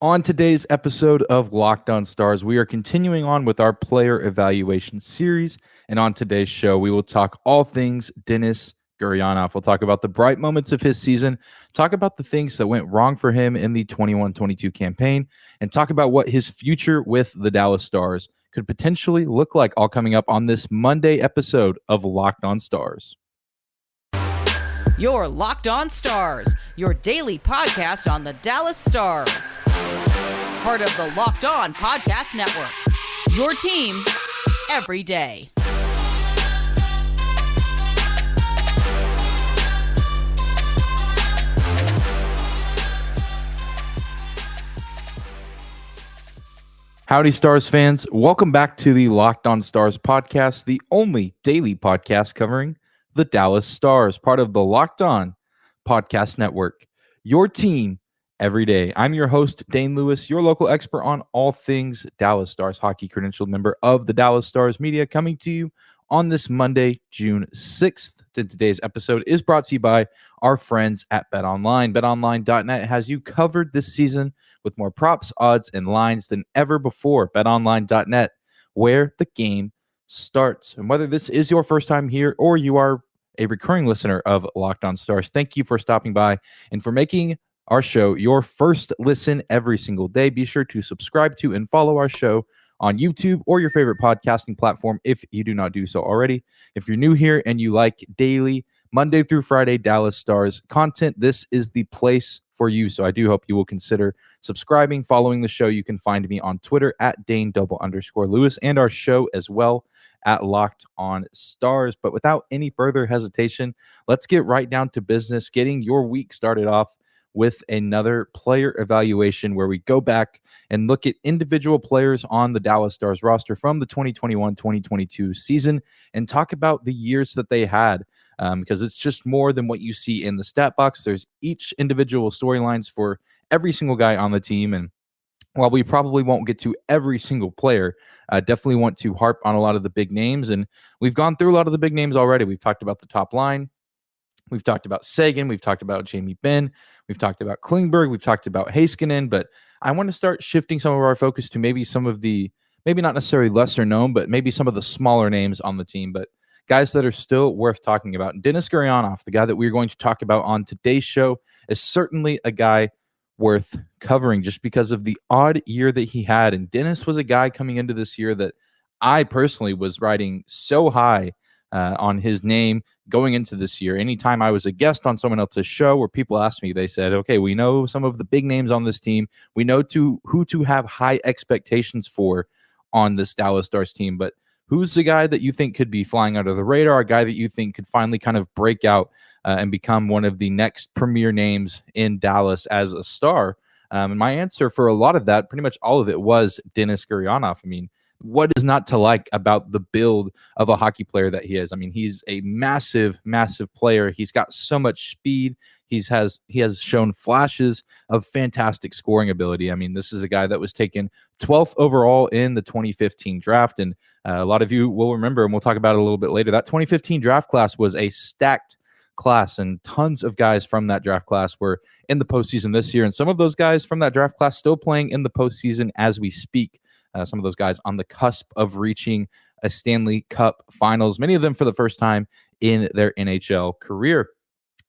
On today's episode of Locked On Stars, we are continuing on with our player evaluation series. And on today's show, we will talk all things Denis Gurianov. We'll talk about the bright moments of his season, talk about the things that went wrong for him in the 21-22 campaign, and talk about what his future with the Dallas Stars could potentially look like, all coming up on this Monday episode of Locked On Stars. Your Locked On Stars, your daily podcast on the Dallas Stars. Part of the Locked On Podcast Network. Your team every day. Howdy, Stars fans. Welcome back to the Locked On Stars podcast, the only daily podcast covering the Dallas Stars, part of the Locked On Podcast Network. Your team every day. I'm your host, Dane Lewis, your local expert on all things Dallas Stars hockey, credentialed member of the Dallas Stars media, coming to you on this Monday, June 6th. Today's episode is brought to you by our friends at BetOnline. BetOnline.net has you covered this season with more props, odds, and lines than ever before. BetOnline.net, where the game starts. And whether this is your first time here or you are a recurring listener of Locked On Stars, thank you for stopping by and for making our show your first listen every single day. Be sure to subscribe to and follow our show on YouTube or your favorite podcasting platform if you do not do so already. If you're new here and you like daily, Monday through Friday Dallas Stars content, this is the place for you. So I do hope you will consider subscribing, following the show. You can find me on Twitter at Dane_Lewis and our show as well at Locked On Stars. But without any further hesitation, let's get right down to business, getting your week started off with another player evaluation where we go back and look at individual players on the Dallas Stars roster from the 2021-2022 season and talk about the years that they had, because it's just more than what you see in the stat box. There's each individual storylines for every single guy on the team. And while we probably won't get to every single player, I definitely want to harp on a lot of the big names. And we've gone through a lot of the big names already. We've talked about the top line. We've talked about Sagan. We've talked about Jamie Benn. We've talked about Klingberg. We've talked about Heiskanen. But I want to start shifting some of our focus to maybe some of the, maybe not necessarily lesser known, but maybe some of the smaller names on the team, but guys that are still worth talking about. Denis Gurianov, the guy that we're going to talk about on today's show, is certainly a guy worth covering just because of the odd year that he had. And Denis was a guy coming into this year that I personally was riding so high on his name going into this year. Anytime I was a guest on someone else's show where people asked me, they said, okay, we know some of the big names on this team. We know who to have high expectations for on this Dallas Stars team, but who's the guy that you think could be flying under the radar, a guy that you think could finally kind of break out and become one of the next premier names in Dallas as a star? And my answer for a lot of that, pretty much all of it, was Denis Gurianov. I mean, what is not to like about the build of a hockey player that he is? I mean, he's a massive, massive player. He's got so much speed. He has shown flashes of fantastic scoring ability. I mean, this is a guy that was taken 12th overall in the 2015 draft. And a lot of you will remember, and we'll talk about it a little bit later, that 2015 draft class was a stacked class, and tons of guys from that draft class were in the postseason this year. And some of those guys from that draft class still playing in the postseason as we speak. Some of those guys on the cusp of reaching a Stanley Cup Finals, many of them for the first time in their NHL career.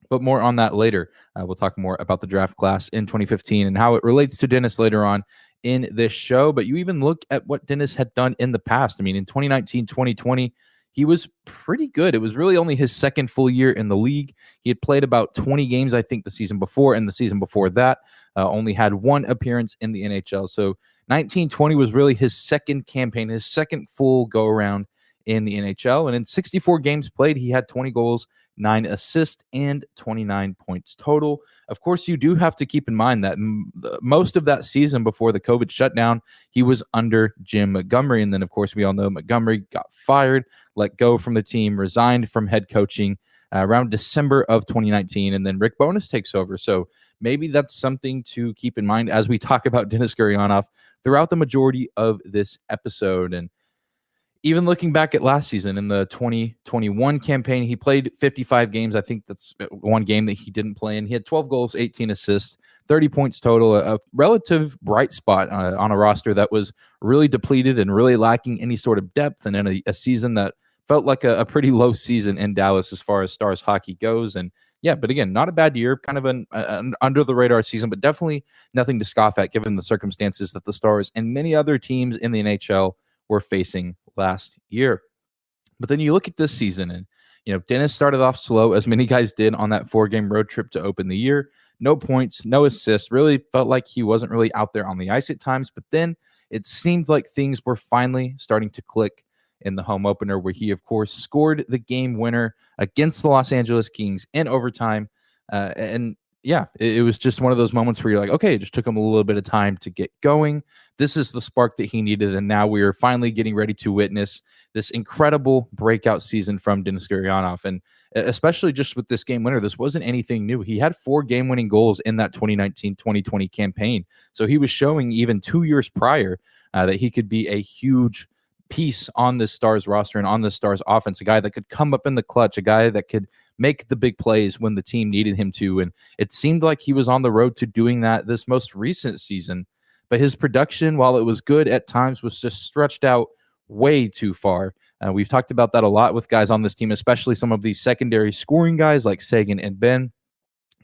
But more on that later. We'll talk more about the draft class in 2015 and how it relates to Denis later on in this show. But you even look at what Denis had done in the past. I mean, in 2019, 2020, he was pretty good. It was really only his second full year in the league. He had played about 20 games, I think, the season before, and the season before that only had one appearance in the NHL. So 1920 was really his second campaign, his second full go-around in the NHL. And in 64 games played, he had 20 goals, 9 assists, and 29 points total. Of course, you do have to keep in mind that most of that season before the COVID shutdown, he was under Jim Montgomery. And then, of course, we all know Montgomery got fired, let go from the team, resigned from head coaching around December of 2019. And then Rick Bowness takes over. So maybe that's something to keep in mind as we talk about Denis Gurianov throughout the majority of this episode. And even looking back at last season in the 2021 campaign, he played 55 games. I think that's one game that he didn't play in. He had 12 goals, 18 assists, 30 points total, a relative bright spot on a roster that was really depleted and really lacking any sort of depth, and in a season that felt like a pretty low season in Dallas as far as Stars hockey goes. And yeah, but again, not a bad year, kind of an under the radar season, but definitely nothing to scoff at given the circumstances that the Stars and many other teams in the NHL were facing last year. But then you look at this season, and Denis started off slow, as many guys did on that 4-game road trip to open the year. No points, no assists, really felt like he wasn't really out there on the ice at times. But then it seemed like things were finally starting to click in the home opener, where he, of course, scored the game winner against the Los Angeles Kings in overtime. And yeah, it was just one of those moments where you're like, okay, it just took him a little bit of time to get going. This is the spark that he needed, and now we are finally getting ready to witness this incredible breakout season from Denis Gurianov. And especially just with this game winner, this wasn't anything new. He had 4 game-winning goals in that 2019-2020 campaign. So he was showing even 2 years prior that he could be a huge piece on this Stars roster and on the Stars offense, a guy that could come up in the clutch, a guy that could make the big plays when the team needed him to. And it seemed like he was on the road to doing that this most recent season. But his production, while it was good at times, was just stretched out way too far. We've talked about that a lot with guys on this team, especially some of these secondary scoring guys like Sagan and Ben.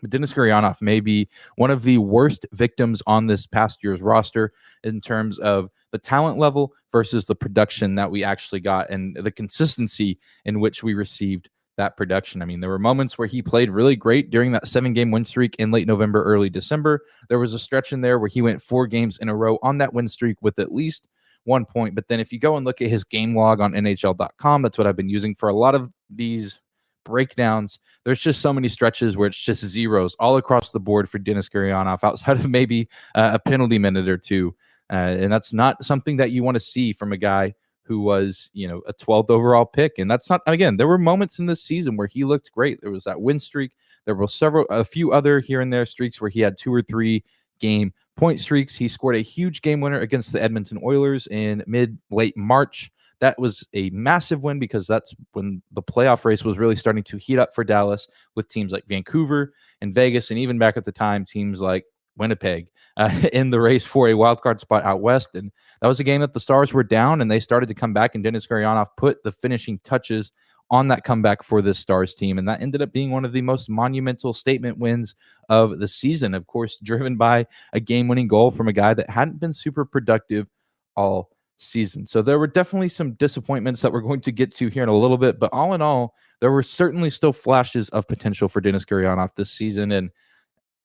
But Denis Gurianov may be one of the worst victims on this past year's roster in terms of the talent level versus the production that we actually got and the consistency in which we received that production. I mean, there were moments where he played really great during that 7-game win streak in late November, early December. There was a stretch in there where he went 4 games in a row on that win streak with at least 1 point. But then if you go and look at his game log on NHL.com, that's what I've been using for a lot of these breakdowns. There's just so many stretches where it's just zeros all across the board for Denis Gurianov, outside of maybe a penalty minute or two. And that's not something that you want to see from a guy who was, a 12th overall pick. And that's not, again, there were moments in this season where he looked great. There was that win streak. There were a few other here and there streaks where he had 2 or 3 game point streaks. He scored a huge game winner against the Edmonton Oilers in late March. That was a massive win because that's when the playoff race was really starting to heat up for Dallas, with teams like Vancouver and Vegas, and even back at the time, teams like Winnipeg in the race for a wild card spot out west. And that was a game that the Stars were down, and they started to come back, and Denis Gurianov put the finishing touches on that comeback for this Stars team. And that ended up being one of the most monumental statement wins of the season, of course, driven by a game-winning goal from a guy that hadn't been super productive all season. So there were definitely some disappointments that we're going to get to here in a little bit, but all in all, there were certainly still flashes of potential for Denis Gurianov this season. And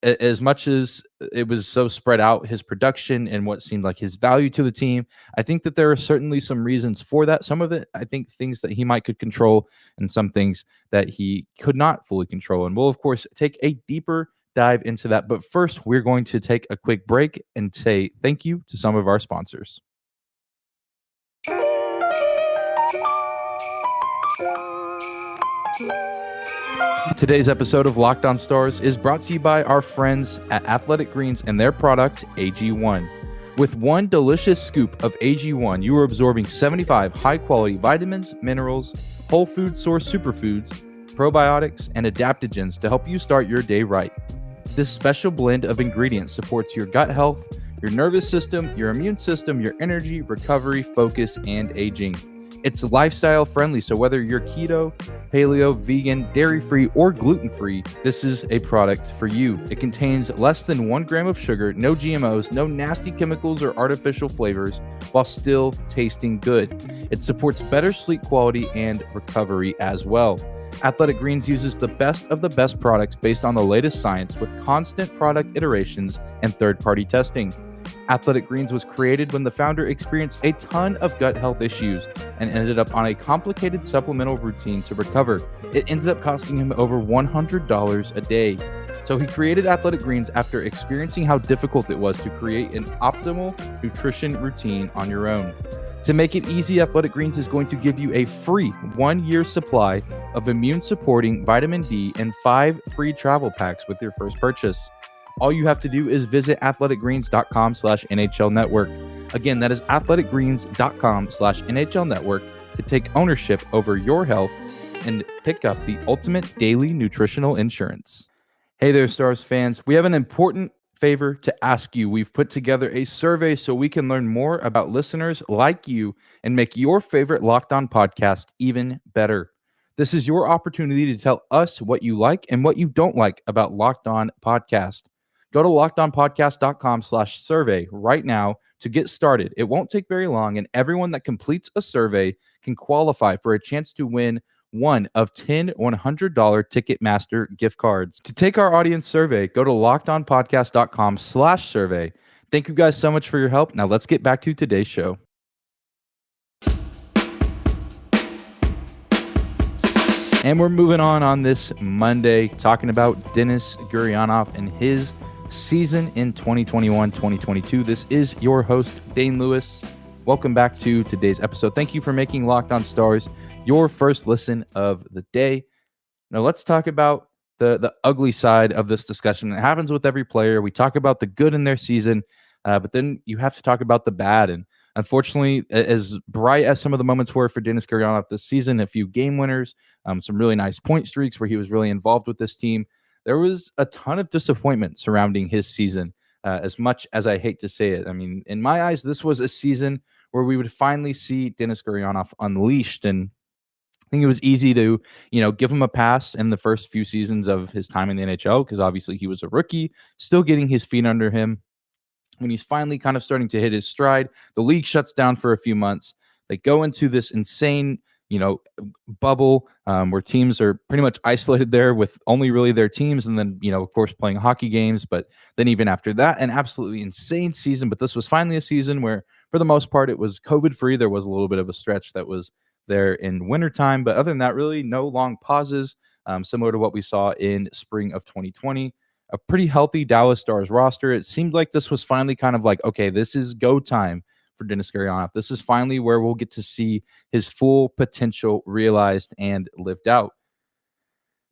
as much as it was so spread out, his production and what seemed like his value to the team, I think that there are certainly some reasons for that. Some of it, I think, things that he could control, and some things that he could not fully control. And we'll, of course, take a deeper dive into that. But first, we're going to take a quick break and say thank you to some of our sponsors. Today's episode of Locked On Stars is brought to you by our friends at Athletic Greens and their product, AG1. With one delicious scoop of AG1, you are absorbing 75 high-quality vitamins, minerals, whole food source superfoods, probiotics, and adaptogens to help you start your day right. This special blend of ingredients supports your gut health, your nervous system, your immune system, your energy, recovery, focus, and aging. It's lifestyle friendly, so whether you're keto, paleo, vegan, dairy-free, or gluten-free, this is a product for you. It contains less than 1 gram of sugar, no GMOs, no nasty chemicals or artificial flavors, while still tasting good. It supports better sleep quality and recovery as well. Athletic Greens uses the best of the best products based on the latest science, with constant product iterations and third-party testing. Athletic Greens was created when the founder experienced a ton of gut health issues and ended up on a complicated supplemental routine to recover. It ended up costing him over $100 a day. So he created Athletic Greens after experiencing how difficult it was to create an optimal nutrition routine on your own. To make it easy, Athletic Greens is going to give you a free 1-year supply of immune-supporting vitamin D and 5 free travel packs with your first purchase. All you have to do is visit athleticgreens.com/NHL Network. Again, that is athleticgreens.com/NHL Network to take ownership over your health and pick up the ultimate daily nutritional insurance. Hey there, Stars fans. We have an important favor to ask you. We've put together a survey so we can learn more about listeners like you and make your favorite Locked On podcast even better. This is your opportunity to tell us what you like and what you don't like about Locked On Podcast. Go to lockedonpodcast.com/survey right now to get started. It won't take very long, and everyone that completes a survey can qualify for a chance to win one of 10 $100 Ticketmaster gift cards. To take our audience survey, go to lockedonpodcast.com/survey. Thank you guys so much for your help. Now let's get back to today's show. And we're moving on this Monday, talking about Denis Gurianov and his season in 2021-2022. This is your host, Dane Lewis. Welcome back to today's episode. Thank you for making Locked On Stars your first listen of the day. Now let's talk about the ugly side of this discussion. It happens with every player. We talk about the good in their season, but then you have to talk about the bad. And unfortunately, as bright as some of the moments were for Denis Gurianov this season, a few game winners, some really nice point streaks where he was really involved with this team, there was a ton of disappointment surrounding his season, as much as I hate to say it. I mean, in my eyes, this was a season where we would finally see Denis Gurianov unleashed. And I think it was easy to, give him a pass in the first few seasons of his time in the NHL because obviously he was a rookie, still getting his feet under him. When he's finally kind of starting to hit his stride, the league shuts down for a few months. They go into this insane, bubble where teams are pretty much isolated there with only really their teams. And then, of course, playing hockey games. But then even after that, an absolutely insane season. But this was finally a season where, for the most part, it was COVID-free. There was a little bit of a stretch that was there in wintertime. But other than that, really no long pauses, similar to what we saw in spring of 2020. A pretty healthy Dallas Stars roster. It seemed like this was finally kind of like, okay, this is go time for Denis Gurianov. This is finally where we'll get to see his full potential realized and lived out.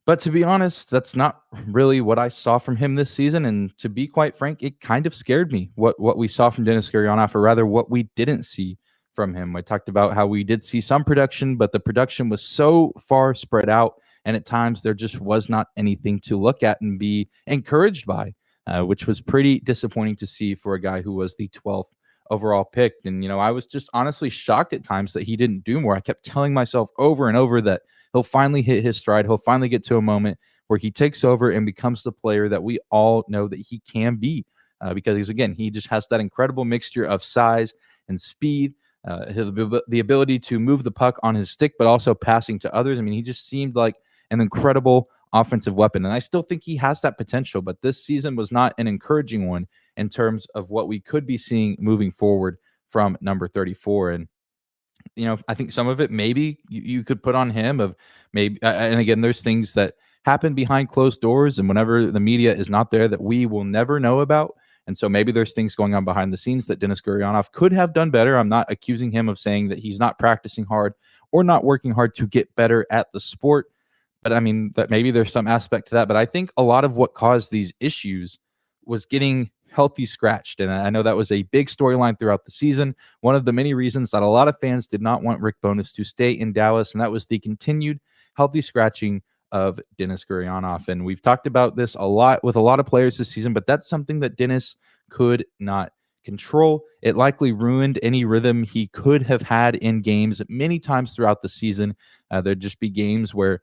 But to be honest, that's not really what I saw from him this season. And to be quite frank, it kind of scared me what we saw from Denis Gurianov, or rather what we didn't see from him. I talked about how we did see some production, but the production was so far spread out. And at times there just was not anything to look at and be encouraged by, which was pretty disappointing to see for a guy who was the 12th overall pick. And, I was just honestly shocked at times that he didn't do more. I kept telling myself over and over that he'll finally hit his stride. He'll finally get to a moment where he takes over and becomes the player that we all know that he can be. Because, again, he just has that incredible mixture of size and speed, the ability to move the puck on his stick, but also passing to others. I mean, he just seemed like an incredible offensive weapon. And I still think he has that potential, but this season was not an encouraging one in terms of what we could be seeing moving forward from number 34. And, I think some of it maybe you could put on him of maybe, and again, there's things that happen behind closed doors and whenever the media is not there that we will never know about. And so maybe there's things going on behind the scenes that Denis Gurianov could have done better. I'm not accusing him of saying that he's not practicing hard or not working hard to get better at the sport. But I mean, that maybe there's some aspect to that. But I think a lot of what caused these issues was getting healthy scratched. And I know that was a big storyline throughout the season. One of the many reasons that a lot of fans did not want Rick Bowness to stay in Dallas. And that was the continued healthy scratching of Denis Gurianov. And we've talked about this a lot with a lot of players this season, but that's something that Denis could not control. It likely ruined any rhythm he could have had in games many times throughout the season. There'd just be games where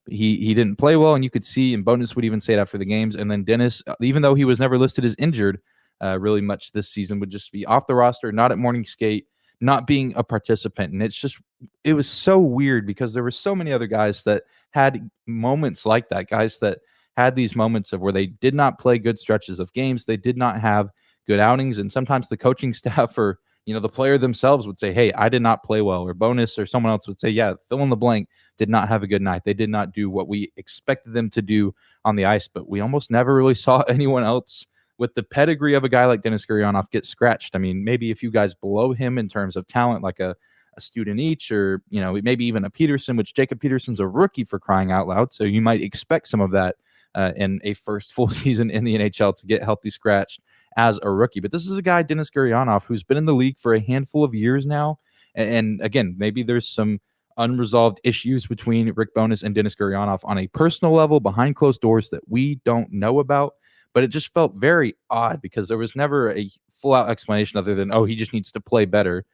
he didn't play well, and you could see, and Bowness would even say it after the games. And then Denis, even though he was never listed as injured really much this season, would just be off the roster, not at morning skate, not being a participant. And it was so weird because there were so many other guys that had moments like that, guys that had these moments of where they did not play good stretches of games. They did not have good outings. And sometimes the coaching staff or, the player themselves would say, hey, I did not play well, or Bowness or someone else would say, yeah, fill in the blank, did not have a good night. They did not do what we expected them to do on the ice, but we almost never really saw anyone else with the pedigree of a guy like Denis Gurianov get scratched. I mean, maybe a few guys below him in terms of talent, like a student each, or, maybe even a Peterson, which Jacob Peterson's a rookie for crying out loud. So you might expect some of that in a first full season in the NHL to get healthy scratched as a rookie. But this is a guy, Denis Gurianov, who's been in the league for a handful of years now. And again, maybe there's some unresolved issues between Rick Bowness and Denis Gurianov on a personal level behind closed doors that we don't know about. but it just felt very odd because there was never a full out explanation other than, oh, he just needs to play better.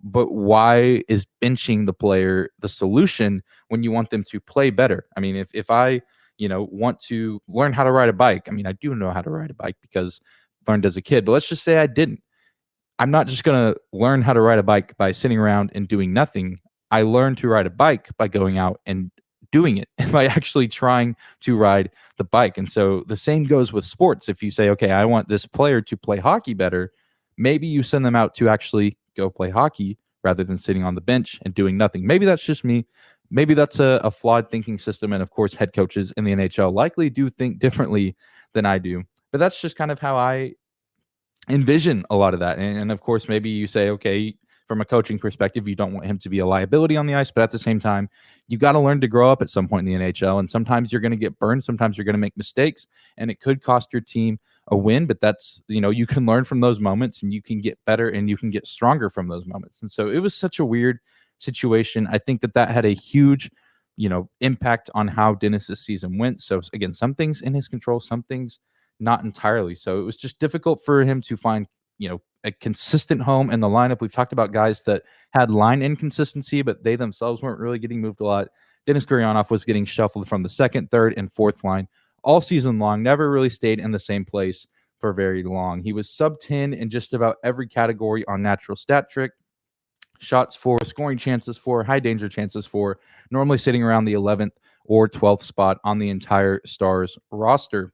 But why is benching the player the solution when you want them to play better? I mean, if I, want to learn how to ride a bike, I mean, I do know how to ride a bike because I learned as a kid, but let's just say I didn't. I'm not just going to learn how to ride a bike by sitting around and doing nothing. I learned to ride a bike by going out and doing it, and by actually trying to ride the bike. And so the same goes with sports. If you say, okay, I want this player to play hockey better, maybe you send them out to actually go play hockey rather than sitting on the bench and doing nothing. Maybe that's just me. Maybe that's a flawed thinking system. And of course, head coaches in the NHL likely do think differently than I do. But that's just kind of how I envision a lot of that. And of course, maybe you say, okay, from a coaching perspective, you don't want him to be a liability on the ice, but at the same time, you got to learn to grow up at some point in the NHL. And sometimes you're going to get burned. Sometimes you're going to make mistakes, and it could cost your team a win, but that's, you can learn from those moments, and you can get better and you can get stronger from those moments. And so it was such a weird situation. I think that had a huge, impact on how Denis's season went. So again, some things in his control, some things not entirely. So it was just difficult for him to find, a consistent home in the lineup. We've talked about guys that had line inconsistency, but they themselves weren't really getting moved a lot. Denis Gurianov was getting shuffled from the second, third, and fourth line all season long, never really stayed in the same place for very long. He was sub 10 in just about every category on natural stat trick: shots for, scoring chances for, high danger chances for, normally sitting around the 11th or 12th spot on the entire Stars roster.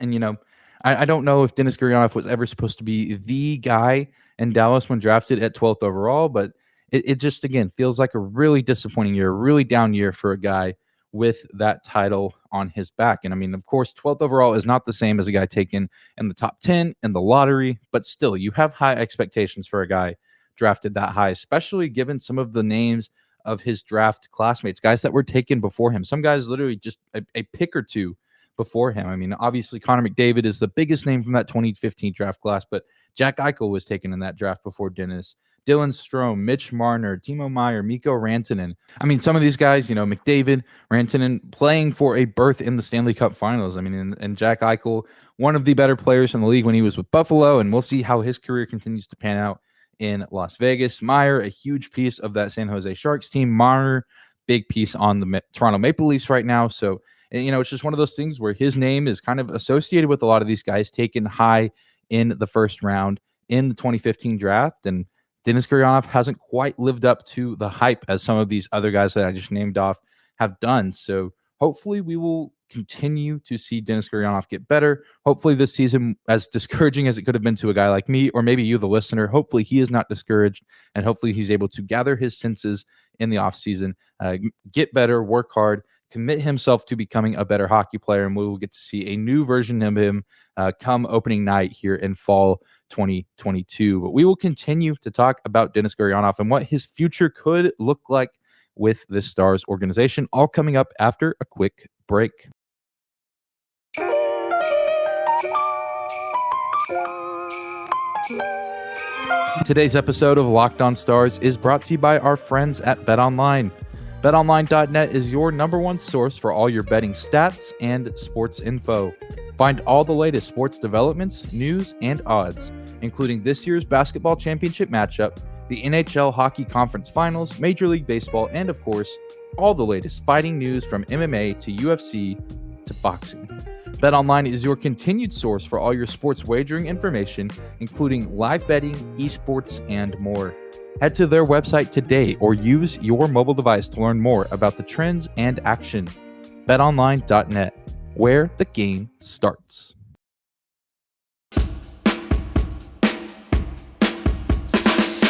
And, I don't know if Denis Gurianov was ever supposed to be the guy in Dallas when drafted at 12th overall, but it just, again, feels like a really disappointing year, a really down year for a guy with that title on his back. And I mean, of course, 12th overall is not the same as a guy taken in the top 10 in the lottery, but still, you have high expectations for a guy drafted that high, especially given some of the names of his draft classmates, guys that were taken before him. Some guys literally just a pick or two before him. I mean, obviously, Connor McDavid is the biggest name from that 2015 draft class, but Jack Eichel was taken in that draft before Denis. Dylan Strome, Mitch Marner, Timo Meier, Mikko Rantanen. I mean, some of these guys, McDavid, Rantanen, playing for a berth in the Stanley Cup Finals. I mean, and Jack Eichel, one of the better players in the league when he was with Buffalo, and we'll see how his career continues to pan out in Las Vegas. Meier, a huge piece of that San Jose Sharks team. Marner, big piece on the Toronto Maple Leafs right now. So, it's just one of those things where his name is kind of associated with a lot of these guys taken high in the first round in the 2015 draft. And Denis Gurianov hasn't quite lived up to the hype as some of these other guys that I just named off have done. So hopefully we will continue to see Denis Gurianov get better. Hopefully this season, as discouraging as it could have been to a guy like me, or maybe you, the listener, hopefully he is not discouraged, and hopefully he's able to gather his senses in the offseason, get better, work hard, commit himself to becoming a better hockey player, and we will get to see a new version of him come opening night here in fall 2022. But we will continue to talk about Denis Gurianov and what his future could look like with this Stars organization, all coming up after a quick break. Today's episode of Locked On Stars is brought to you by our friends at BetOnline. BetOnline.net is your number one source for all your betting stats and sports info. Find all the latest sports developments, news, and odds, including this year's basketball championship matchup, the NHL Hockey Conference Finals, Major League Baseball, and of course, all the latest fighting news from MMA to UFC to boxing. BetOnline is your continued source for all your sports wagering information, including live betting, esports, and more. Head to their website today or use your mobile device to learn more about the trends and action. BetOnline.net, where the game starts.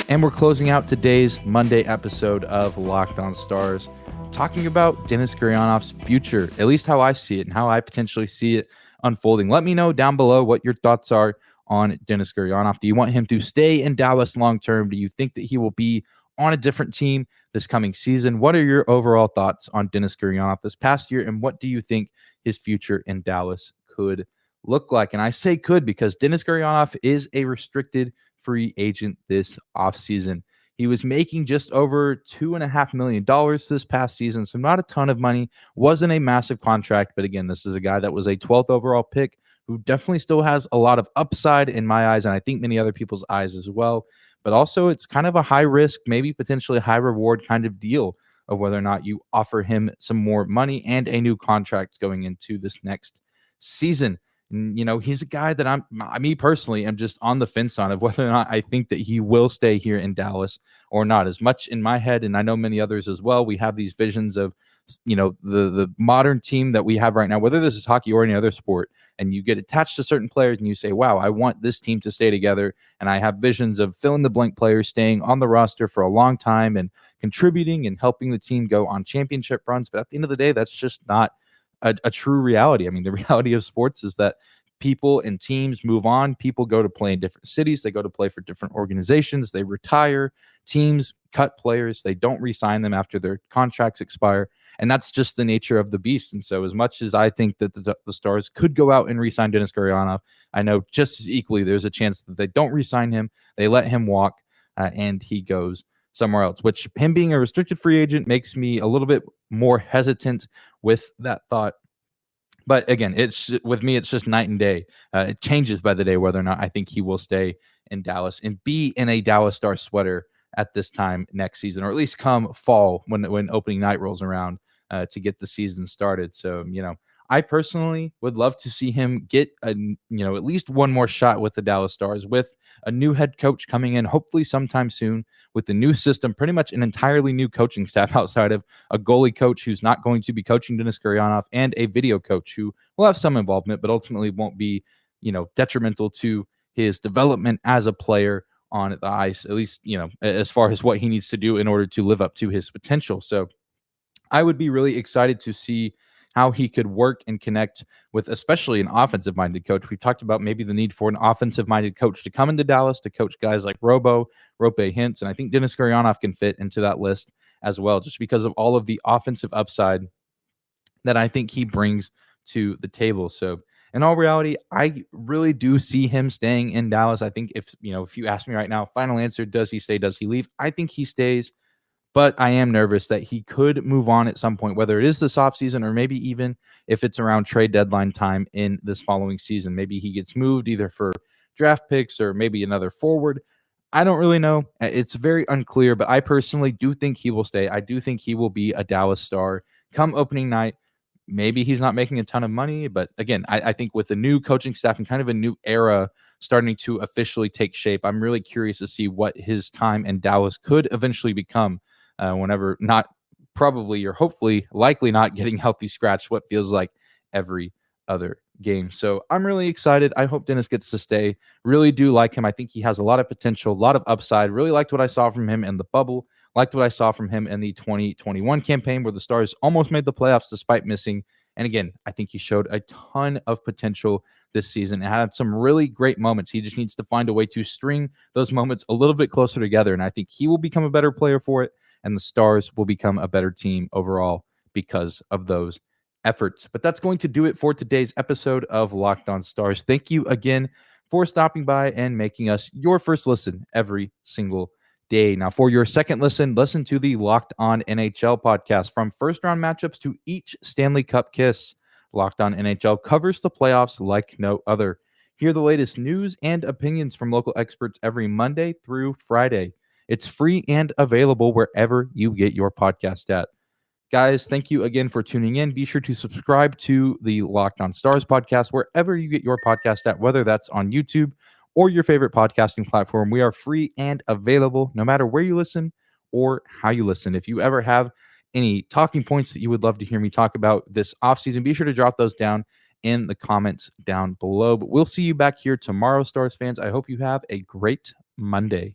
And we're closing out today's Monday episode of Locked On Stars, talking about Denis Gurianov's future, at least how I see it and how I potentially see it unfolding. Let me know down below what your thoughts are on Denis Gurianov. Do you want him to stay in Dallas long term? Do you think that he will be on a different team this coming season? What are your overall thoughts on Denis Gurianov this past year, and what do you think his future in Dallas could look like? And I say could because Denis Gurianov is a restricted free agent this offseason. He was making just over $2.5 million this past season, so not a ton of money. Wasn't a massive contract, but again, this is a guy that was a 12th overall pick who definitely still has a lot of upside in my eyes, and I think many other people's eyes as well. But also, it's kind of a high risk, maybe potentially high reward kind of deal of whether or not you offer him some more money and a new contract going into this next season. And, he's a guy that me personally, am just on the fence on of whether or not I think that he will stay here in Dallas or not. As much in my head, and I know many others as well, we have these visions of, the modern team that we have right now, whether this is hockey or any other sport, and you get attached to certain players and you say, wow, I want this team to stay together. And I have visions of fill in the blank players staying on the roster for a long time and contributing and helping the team go on championship runs. But at the end of the day, that's just not a true reality. I mean, the reality of sports is that people and teams move on. People go to play in different cities. They go to play for different organizations. They retire. Teams cut players. They don't re-sign them after their contracts expire. And that's just the nature of the beast. And so as much as I think that the Stars could go out and re-sign Denis Gurianov, I know just as equally there's a chance that they don't re-sign him. They let him walk and he goes somewhere else, which him being a restricted free agent makes me a little bit more hesitant with that thought. But again, with me, it's just night and day. It changes by the day whether or not I think he will stay in Dallas and be in a Dallas Stars sweater at this time next season, or at least come fall when opening night rolls around to get the season started. So, I personally would love to see him get at least one more shot with the Dallas Stars, with a new head coach coming in, hopefully sometime soon, with the new system, pretty much an entirely new coaching staff outside of a goalie coach who's not going to be coaching Denis Gurianov, and a video coach who will have some involvement, but ultimately won't be, detrimental to his development as a player on the ice, at least, as far as what he needs to do in order to live up to his potential. So I would be really excited to see how he could work and connect with especially an offensive-minded coach. We talked about maybe the need for an offensive-minded coach to come into Dallas to coach guys like Rope Hintz, and I think Denis Gurianov can fit into that list as well, just because of all of the offensive upside that I think he brings to the table. So in all reality, I really do see him staying in Dallas. I think if you ask me right now, final answer, does he stay, does he leave? I think he stays. But I am nervous that he could move on at some point, whether it is this offseason or maybe even if it's around trade deadline time in this following season. Maybe he gets moved either for draft picks or maybe another forward. I don't really know. It's very unclear, but I personally do think he will stay. I do think he will be a Dallas Star come opening night. Maybe he's not making a ton of money, but again, I think with the new coaching staff and kind of a new era starting to officially take shape, I'm really curious to see what his time in Dallas could eventually become. Whenever not probably or hopefully likely not getting healthy scratched what feels like every other game. So I'm really excited. I hope Denis gets to stay. Really do like him. I think he has a lot of potential, a lot of upside. Really liked what I saw from him in the bubble. Liked what I saw from him in the 2021 campaign where the Stars almost made the playoffs despite missing. And again, I think he showed a ton of potential this season and had some really great moments. He just needs to find a way to string those moments a little bit closer together. And I think he will become a better player for it. And the Stars will become a better team overall because of those efforts. But that's going to do it for today's episode of Locked On Stars. Thank you again for stopping by and making us your first listen every single day. Now, for your second listen to the Locked On NHL podcast. From first round matchups to each Stanley Cup kiss, Locked On NHL covers the playoffs like no other. Hear the latest news and opinions from local experts every Monday through Friday. It's free and available wherever you get your podcast at. Guys, thank you again for tuning in. Be sure to subscribe to the Locked On Stars podcast wherever you get your podcast at, whether that's on YouTube or your favorite podcasting platform. We are free and available no matter where you listen or how you listen. If you ever have any talking points that you would love to hear me talk about this offseason, be sure to drop those down in the comments down below. But we'll see you back here tomorrow, Stars fans. I hope you have a great Monday.